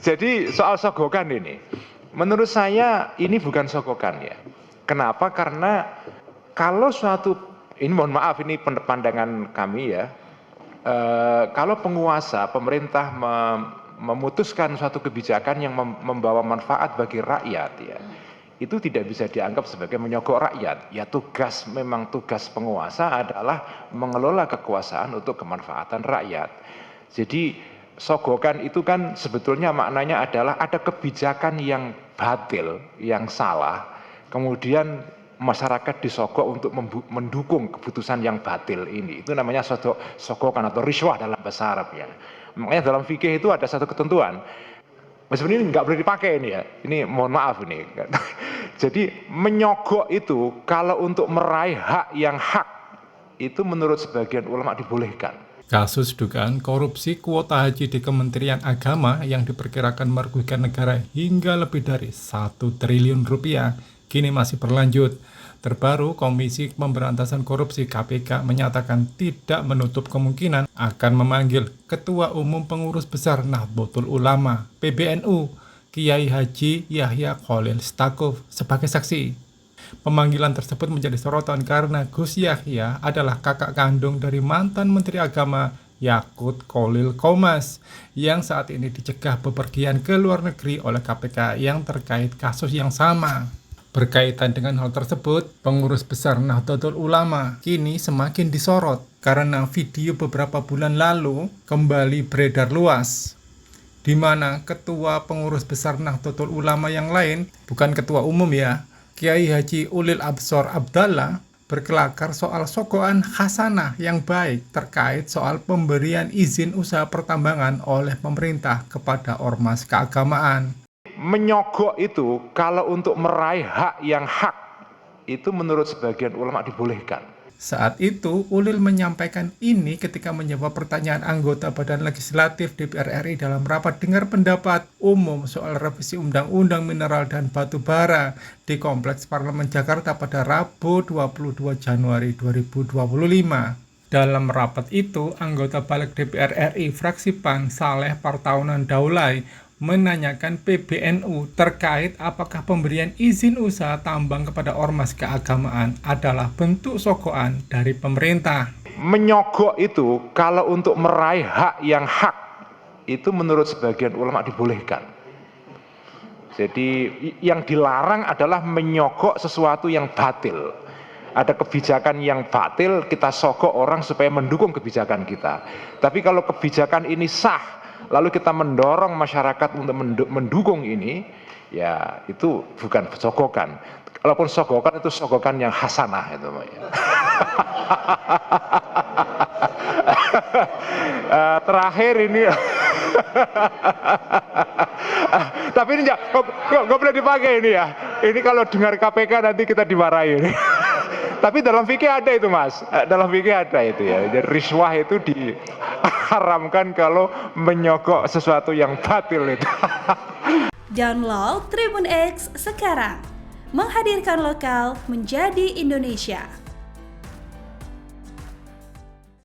Jadi soal sogokan ini, menurut saya ini bukan sogokan ya. Kenapa? Karena kalau suatu, ini mohon maaf ini pandangan kami ya, kalau penguasa, pemerintah memutuskan suatu kebijakan yang membawa manfaat bagi rakyat ya, itu tidak bisa dianggap sebagai menyogok rakyat. Ya memang tugas penguasa adalah mengelola kekuasaan untuk kemanfaatan rakyat. Jadi sogokan itu kan sebetulnya maknanya adalah ada kebijakan yang batil, yang salah, kemudian masyarakat disogok untuk mendukung keputusan yang batil ini. Itu namanya sogokan atau riswah dalam bahasa Arab ya. Makanya dalam fikih itu ada satu ketentuan. Meskipun ini nggak boleh dipakai ini ya. Ini mohon maaf ini. Jadi menyogok itu kalau untuk meraih hak yang hak itu menurut sebagian ulama dibolehkan. Kasus dugaan korupsi kuota haji di Kementerian Agama yang diperkirakan merugikan negara hingga lebih dari 1 triliun rupiah kini masih berlanjut. Terbaru, Komisi Pemberantasan Korupsi KPK menyatakan tidak menutup kemungkinan akan memanggil Ketua Umum Pengurus Besar Nahdlatul Ulama (PBNU) Kiai Haji Yahya Khalil Stakuf sebagai saksi. Pemanggilan tersebut menjadi sorotan karena Gus Yahya adalah kakak kandung dari mantan Menteri Agama Yakut Khalil Qomas yang saat ini dicegah bepergian ke luar negeri oleh KPK yang terkait kasus yang sama. Berkaitan dengan hal tersebut, pengurus besar Nahdlatul Ulama kini semakin disorot karena video beberapa bulan lalu kembali beredar luas, di mana ketua pengurus besar Nahdlatul Ulama yang lain, bukan ketua umum ya, Kiai Haji Ulil Absor Abdallah, berkelakar soal sogokan hasanah yang baik terkait soal pemberian izin usaha pertambangan oleh pemerintah kepada ormas keagamaan. Menyogok itu kalau untuk meraih hak yang hak itu menurut sebagian ulama dibolehkan. Saat itu, Ulil menyampaikan ini ketika menjawab pertanyaan anggota Badan Legislatif DPR RI dalam rapat dengar pendapat umum soal revisi Undang-Undang Mineral dan Batu Bara di Kompleks Parlemen Jakarta pada Rabu 22 Januari 2025. Dalam rapat itu, anggota Balik DPR RI fraksi PAN Saleh Partaunan Daulay menanyakan PBNU terkait apakah pemberian izin usaha tambang kepada ormas keagamaan adalah bentuk sogokan dari pemerintah. Menyogok itu kalau untuk meraih hak yang hak itu menurut sebagian ulama dibolehkan. Jadi yang dilarang adalah menyogok sesuatu yang batil. Ada kebijakan yang batil, kita sogok orang supaya mendukung kebijakan kita. Tapi kalau kebijakan ini sah, lalu kita mendorong masyarakat untuk mendukung ini, ya itu bukan sogokan. Kalaupun sogokan itu sogokan yang hasanah itu. Terakhir ini, tapi ini nggak boleh dipakai ini ya. Ini kalau dengar KPK nanti kita dimarahin. Tapi dalam fikih ada itu mas, dalam fikih ada itu ya. Jadi riswah itu diharamkan kalau menyogok sesuatu yang batil itu. Download Tribun X sekarang, menghadirkan lokal menjadi Indonesia.